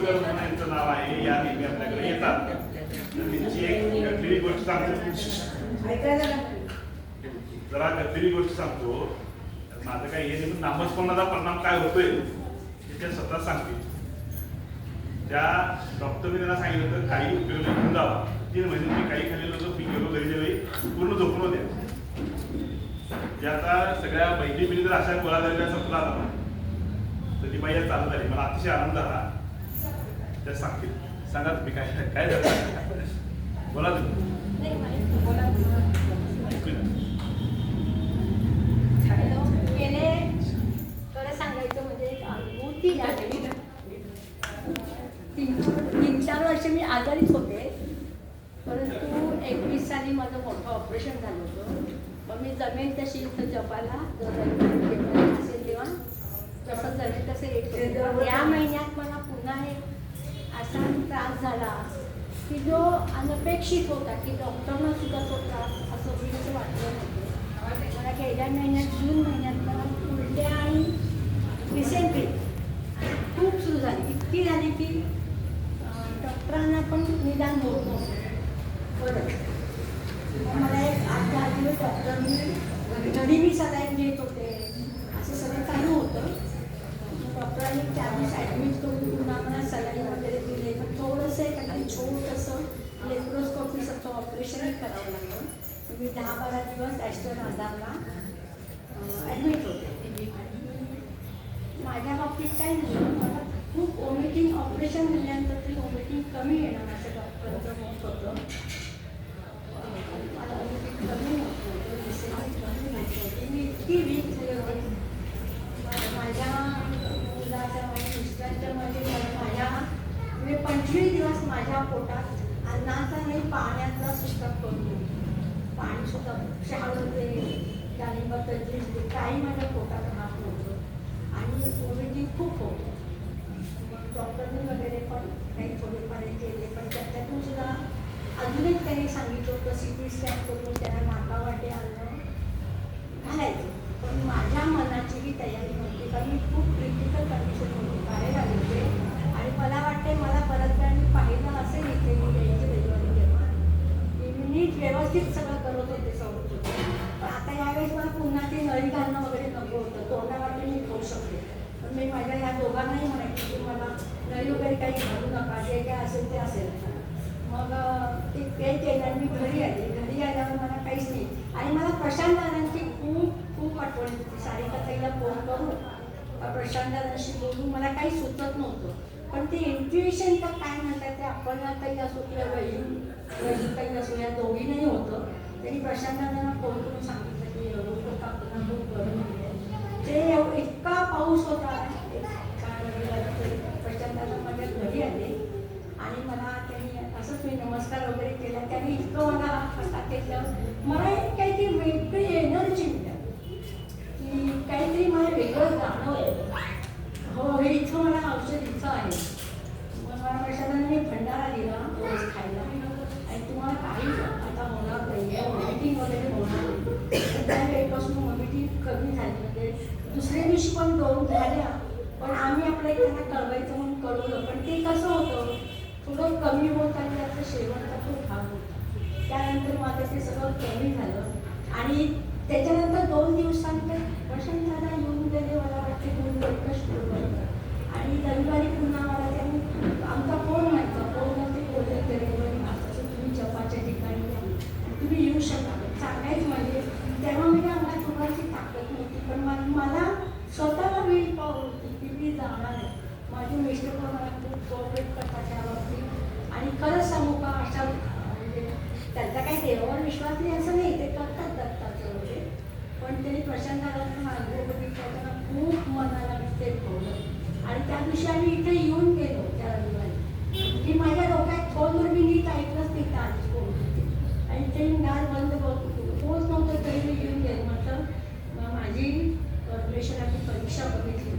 माडगूळकर म्हणून यांचं नाव आहे. या नेहमी आपल्याकडे येतात. त्यांची एक गंभीर गोष्ट सांगतो, जरा गंभीर गोष्ट सांगतो. माझं काही हे नाही, नामस्मरणाचा परिणाम काय होतोय ते त्या स्वतः सांगते. त्या डॉक्टरने त्यांना सांगितलं होतं काही उपयोग घेऊन जावा. 3 महिने तुम्ही काही खाल्लेलं होतं, मी गेलो घरी वेळी पूर्ण झोपून होत्या. जे आता सगळ्या बहिणी बिनी जर अशा गोळा झालेल्या संपला आला तर ती बाई चालू झाली. मला अतिशय आनंद झाला. त्या सांगते, सांगा तुम्ही काय काय झालं, बोला तुम्ही. सांगायचं म्हणजे अनुभूती 3-4 वर्ष मी आजारीच होते. परंतु 21 साली माझं मोठं ऑपरेशन झालं होतं. मग मी जमेल तशी इथं जपाला असेल तेव्हा जसं जमेल तसं येतो. या महिन्यात मला पुन्हा एक असा त्रास झाला की जो अनपेक्षित होता, की डॉक्टरना सुद्धा तो त्रास असं होईल वाटलं नव्हतं. मला गेल्या महिन्यात जून महिन्यात मला उलट्या आणि डिसेंट्री खूप सुरू झाली. इतकी झाली की डॉक्टरांना पण निदान होत नव्हतं. बरं, मला एक 8-10 दिवस डॉक्टरांनी घरी मी सलाईन घेत होते, असं सगळं चालू होतं. डॉक्टरांनी 4 दिवस ॲडमिट करून पुन्हा मला सलाईन वगैरे दिले. पण थोडंसं एखादी छोटंसं लेप्रोस्कोपीसारखं ऑपरेशनही करावं लागलं. मी 10-12 दिवस ॲस्टर आधारला ॲडमिट होते. माझ्या बाबतीत काय झालं, मला खूप वॉमिटिंग ऑपरेशन झाल्यानंतर तरी वॉमिटिंग कमी येणार असं डॉक्टरचं मत होतं. मला वॉमिटिंग कमी होत नव्हतं, डिसेंट्री कमी होत नव्हती. मी इतकी वीक झाली होती. माझ्या मुलाच्या माझ्या मिस्टरांच्या माझ्या मी 25 दिवस माझ्या पोटात अन्नाचा नाही पाण्याचा सुद्धा कमी, पाणीसुद्धा शहाळते, डाळिंबाचं ज्यूस ते काही माझ्या पोटात राहत नव्हतं. आणि वॉमिटिंग खूप होतं. मग डॉक्टरने वगैरे पण काही थोडेफार केले, पण त्याच्यातून सुद्धा अजून एक त्यांनी सांगितलं होतं CT स्कॅन करून त्यांना नाकावाटे आणलं घालायचं. पण माझ्या मनाची ही तयारी नव्हती, कारण मी खूप क्रिटिकल कंडिशन होती, बाहेर आले होते. आणि मला वाटते मला परत वेळाने पाहिलं असेल इथे मी यायची रविवारी तेव्हा मी नीट व्यवस्थित सगळं करत होते, सोडत होते. पण आता यावेळेस मला पुन्हा ते नळी घालणं वगैरे नको होतं. तोंडावाटे मी खाऊ शकते, पण मी माझ्या ह्या दोघांनाही म्हणायची की मला नळी वगैरे काही घालू नका, जे काय असेल ते असेल. मग ते काही केलं. मी घरी आले. घरी आल्यावर मला काहीच नाही. आणि मला प्रशांत दादांची खूप खूप आठवण होती. सारिकाताईला फोन करून प्रशांत दादांशी बोलून मला काही सुचत नव्हतं. पण ते इंट्युएशन तर काय म्हणतात ते आपण काही असो किंवा काही असो या दोघींनाही होतं. त्यांनी प्रशांत दादांना फोन करून सांगितलं की एवढं कापणं खूप गरम आहे. ते इतका पाऊस होता. प्रशांत दादा माझ्या घरी आले आणि मला त्यांनी असंच मी नमस्कार वगैरे केला. त्यांनी इतकं मला हातात घेतलं. मला एक काहीतरी वेगळी एनर्जी मिळाली की काहीतरी मला वेगळं जाणवलं. हो, हे इथं मला औषध इथं आहे. मग मला प्रशांतांनी भंडारा दिला रोज खायला. आणि तुम्हाला काही आता होणार नाही आहे, वॉमिटिंग वगैरे होणार नाही. त्या वेळेपासून वॉमिटिंग कमी झाली. म्हणजे दुसऱ्या दिवशी पण 2 झाल्या, पण आम्ही आपल्या त्यांना कळवायचं म्हणून कळवलं. पण ते कसं होतं, थोडं कमी होत आणि त्याचं शेवटचा खूप भाग होता. त्यानंतर माझं ते सगळं कमी झालं. आणि त्याच्यानंतर 2 दिवसांतर प्रशांत दादा येऊन गेले. मला वाटते 2 वर्ष आणि रविवारी पुन्हा मला त्यांनी आमचा फोन व्हायचा. फोनवरती बोलले ते रविवारी असं तुम्ही जपाच्या ठिकाणी या, तुम्ही येऊ शकता. सांगायचं म्हणजे तेव्हा म्हणजे आम्हाला थोडाशी ताकद नव्हती, पण मला स्वतःला वेळ पाव होती की मी जाणार आहे. माझे मिस्टर पण मला खूप कोऑपरेट करतात त्या बाबतीत. आणि खरंच सांगू का, अशा म्हणजे त्यांचा काही देवावर विश्वास नाही असं नाही, ते करतात दत्ताचं वगैरे. पण त्यांनी प्रशांत दादांना अनुभव बघितला, खूप मनाला ते ठेवलं. आणि त्या दिवशी आम्ही इथे येऊन गेलो त्या रविवारी की माझ्या डोक्यात फोनवर मी नीट ऐकलंच नाही का आधी फोन होते. आणि ते गार बंद होत नव्हतं तरी मी येऊन गेलो. म्हटलं माझी परमेश्वराची परीक्षा बघितली,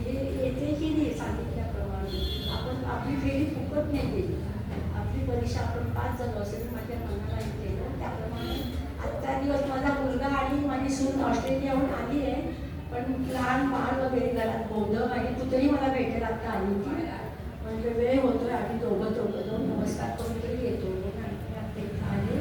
हे येते की नाही सांगितल्याप्रमाणे. आपण आपली फेरी फुकट नाही केली. आपली परीक्षा आपण 5 झालो असेल माझ्या मनाला केलं. त्याप्रमाणे आजचा दिवस माझा मुलगा आणि माझी सून ऑस्ट्रेलियाहून आली आहे. पण लहान बाळ वगैरे घरात बोललं आणि तू तरी मला भेटायला आता आली होती. म्हणजे वेळ होतोय आम्ही दोघं जाऊन नमस्कार करून तरी येतो आले.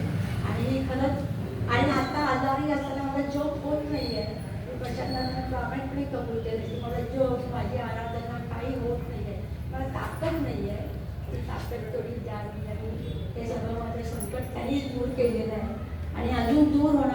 आणि खरंच आणि आता आजारी असताना मला जॉब होत नाही आहे. मी प्रशासनाला प्रामाणिकपणे कबूल केलं की मला जॉब माझी आराधना काही होत नाही आहे. मला ताकद नाही आहे. ती ताकद थोडी द्यावी आणि ते सगळं माझं संकट त्यांनीच दूर केलेलं आहे आणि अजून दूर होणार